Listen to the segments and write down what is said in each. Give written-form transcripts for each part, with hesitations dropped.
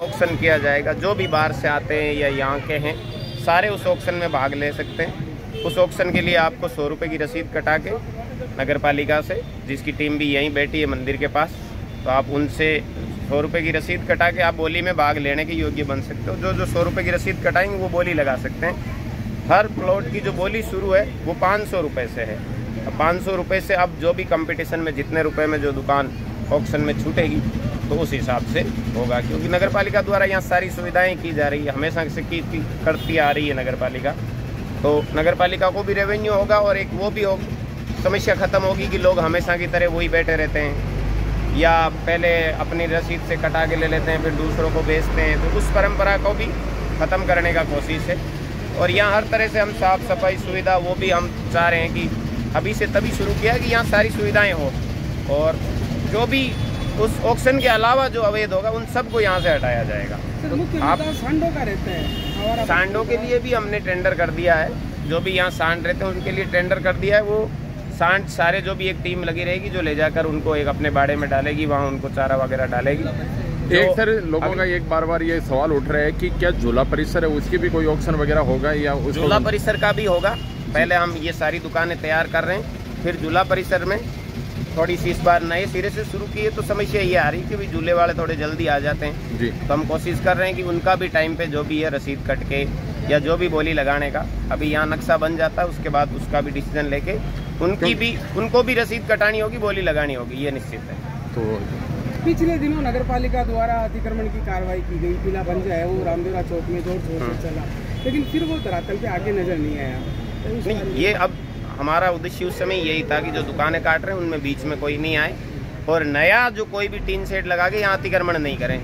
Auction किया जाएगा। जो भी बाहर से आते हैं या यहाँ के हैं सारे उस ऑक्शन में भाग ले सकते हैं। उस ऑक्शन के लिए आपको 100 रुपये की रसीद कटा के नगर पालिका से, जिसकी टीम भी यहीं बैठी है मंदिर के पास, तो आप उनसे 100 रुपये की रसीद कटा के आप बोली में भाग लेने के योग्य बन सकते हो। जो 100 रुपये की रसीद कटाएंगे वो बोली लगा सकते हैं। हर प्लॉट की जो बोली शुरू है वो 500 रुपये से है। 500 रुपये से अब जो भी कंपटीशन में जितने रुपए में जो दुकान ऑक्शन में छूटेगी तो उस हिसाब से होगा, क्योंकि नगर पालिका द्वारा यहाँ सारी सुविधाएं की जा रही है, हमेशा से करती आ रही है नगर पालिका। तो नगर पालिका को भी रेवेन्यू होगा और एक वो भी समस्या ख़त्म होगी कि लोग हमेशा की तरह वही बैठे रहते हैं या पहले अपनी रसीद से कटा के ले लेते हैं फिर दूसरों को बेचते हैं। तो उस परंपरा को भी ख़त्म करने का कोशिश है। और यहाँ हर तरह से हम साफ़ सफाई सुविधा वो भी हम चाह रहे हैं कि अभी से तभी शुरू किया कि यहाँ सारी सुविधाएं हो, और जो भी उस ऑक्शन के अलावा जो अवैध होगा उन सबको यहाँ से हटाया जाएगा। आप सांडों का रहता है, सांडों के लिए भी हमने टेंडर कर दिया है। जो भी यहाँ सांड रहते हैं उनके लिए टेंडर कर दिया है। वो सांड सारे जो भी एक टीम लगी रहेगी जो ले जाकर उनको एक अपने बाड़े में डालेगी, वहाँ उनको चारा वगैरह डालेगी। एक सर लोगों का एक बार ये सवाल उठ रहा है कि क्या झूला परिसर है उसकी भी कोई ऑक्शन वगैरह होगा या झूला परिसर का भी होगा। पहले हम ये सारी दुकानें तैयार कर रहे हैं, फिर झूला परिसर में थोड़ी सी इस बार नए सिरे से शुरू की है तो समस्या ये आ रही है कि भाई झूले वाले थोड़े जल्दी आ जाते हैं जी। तो हम कोशिश कर रहे हैं कि उनका भी टाइम पे जो भी है रसीद कट के या जो भी बोली लगाने का अभी यहाँ नक्शा बन जाता है, उसके बाद उसका भी डिसीजन लेके उनको भी रसीद कटानी होगी, बोली लगानी होगी, ये निश्चित है। तो पिछले दिनों नगर पालिका द्वारा अतिक्रमण की कार्रवाई की गई, किला बंजा है वो रामदेवरा चौक में जोर शोर से चला, लेकिन फिर वो धरातल पे आगे नजर नहीं आया। नहीं, ये अब हमारा उद्देश्य उस समय यही था कि जो दुकानें काट रहे हैं उनमें बीच में कोई नहीं आए और नया जो कोई भी टीन शेड लगा के यहाँ अतिक्रमण नहीं करें।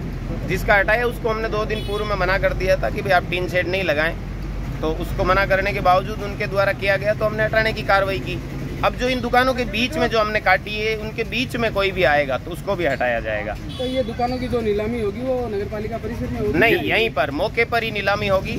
जिसका हटाया उसको हमने 2 दिन पूर्व में मना कर दिया था कि भाई आप टीन शेड नहीं लगाएं, तो उसको मना करने के बावजूद उनके द्वारा किया गया तो हमने हटाने की कार्रवाई की। अब जो इन दुकानों के बीच में जो हमने काटी है उनके बीच में कोई भी आएगा तो उसको भी हटाया जाएगा। तो ये दुकानों की जो नीलामी होगी वो नगर पालिका परिसर में होगी? नहीं, यहीं पर मौके पर ही नीलामी होगी।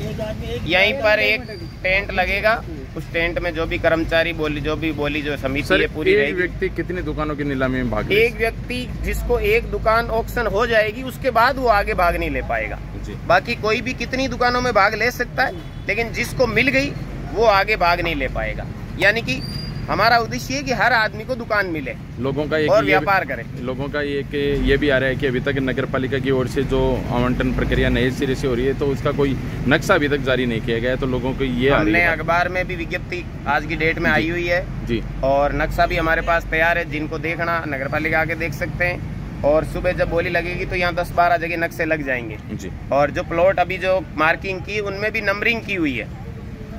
यहीं पर एक टेंट लगेगा, उस टेंट में जो भी कर्मचारी बोली जो समिति है पूरी एक व्यक्ति कितनी दुकानों की नीलामी में भाग? एक व्यक्ति जिसको एक दुकान ऑक्शन हो जाएगी उसके बाद वो आगे भाग नहीं ले पाएगा। बाकी कोई भी कितनी दुकानों में भाग ले सकता है, लेकिन जिसको मिल गई वो आगे भाग नहीं ले पाएगा। यानी कि हमारा उद्देश्य है कि हर आदमी को दुकान मिले, लोगों का और व्यापार करें। लोगों का ये भी आ रहा है कि अभी तक नगर पालिका की ओर से जो आवंटन प्रक्रिया नए सिरे से हो रही है तो उसका कोई नक्शा अभी तक जारी नहीं किया गया है। तो लोगों को ये हमने अखबार में भी विज्ञप्ति आज की डेट में आई हुई है जी, और नक्शा भी हमारे पास तैयार है। जिनको देखना नगर पालिका आके देख सकते हैं। और सुबह जब बोली लगेगी तो यहाँ 10-12 जगह नक्शे लग जाएंगे जी। और जो प्लॉट अभी जो मार्किंग की उनमें भी नंबरिंग की हुई है,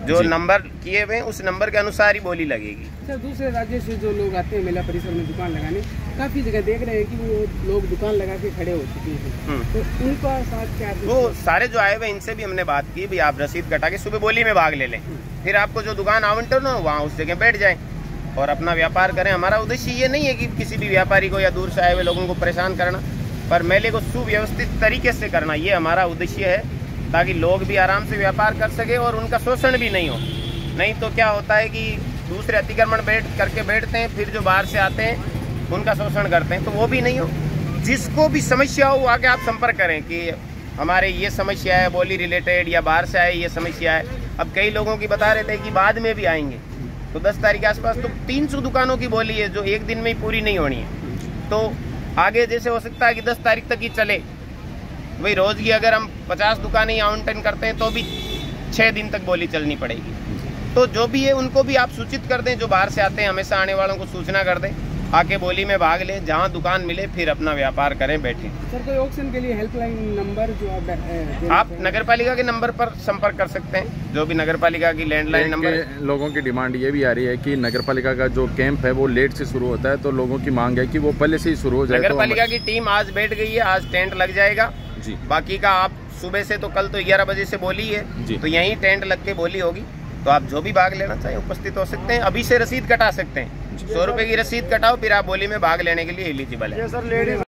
जो नंबर किए हुए उस नंबर के अनुसार ही बोली लगेगी। सर, दूसरे राज्य से जो लोग आते हैं मेला परिसर में दुकान लगाने, काफी जगह देख रहे हैं कि वो लोग दुकान लगा के खड़े हो चुके हैं, तो उनका साथ क्या? वो सारे जो आए हुए इनसे भी हमने बात की, भाई आप रसीद कटा के सुबह बोली में भाग ले लें, फिर आपको जो दुकान आवंटन हो वहाँ उस जगह बैठ जाए और अपना व्यापार करें। हमारा उद्देश्य ये नहीं है कि किसी भी व्यापारी को या दूर से आए हुए लोगों को परेशान करना, पर मेले को सुव्यवस्थित तरीके से करना, ये हमारा उद्देश्य है, ताकि लोग भी आराम से व्यापार कर सके और उनका शोषण भी नहीं हो। नहीं तो क्या होता है कि दूसरे अतिक्रमण बैठते हैं, फिर जो बाहर से आते हैं उनका शोषण करते हैं, तो वो भी नहीं हो। जिसको भी समस्या हो आके आप संपर्क करें कि हमारे ये समस्या है बोली रिलेटेड या बाहर से आए ये समस्या है। अब कई लोगों की बता रहे थे कि बाद में भी आएंगे, तो 10 तारीख के आसपास तो 300 दुकानों की बोली है जो एक दिन में ही पूरी नहीं होनी है। तो आगे जैसे हो सकता है कि 10 तारीख तक ही चले, वही रोज की अगर हम 50 दुकानें आवंटन करते हैं तो भी 6 दिन तक बोली चलनी पड़ेगी। तो जो भी है उनको भी आप सूचित कर दें, जो बाहर से आते हैं हमेशा आने वालों को सूचना कर दें, आके बोली में भाग लें, जहां दुकान मिले फिर अपना व्यापार करें, बैठें। सर, कोई ऑक्शन के लिए हेल्पलाइन नंबर जो आप नगर पालिका के नंबर पर संपर्क कर सकते हैं, जो भी नगर पालिका की लैंडलाइन नंबर। लोगों की डिमांड ये भी आ रही है कि नगर पालिका का जो कैंप है वो लेट से शुरू होता है, तो लोगों की मांग है कि वो पहले से ही शुरू हो जाए। नगर पालिका की टीम आज बैठ गई है, आज टेंट लग जाएगा जी। बाकी का आप सुबह से तो कल तो 11 बजे से बोली है जी, तो यहीं टेंट लग के बोली होगी, तो आप जो भी भाग लेना चाहें उपस्थित हो सकते हैं। अभी से रसीद कटा सकते हैं, 100 रुपये की रसीद कटाओ, फिर आप बोली में भाग लेने के लिए एलिजिबल है।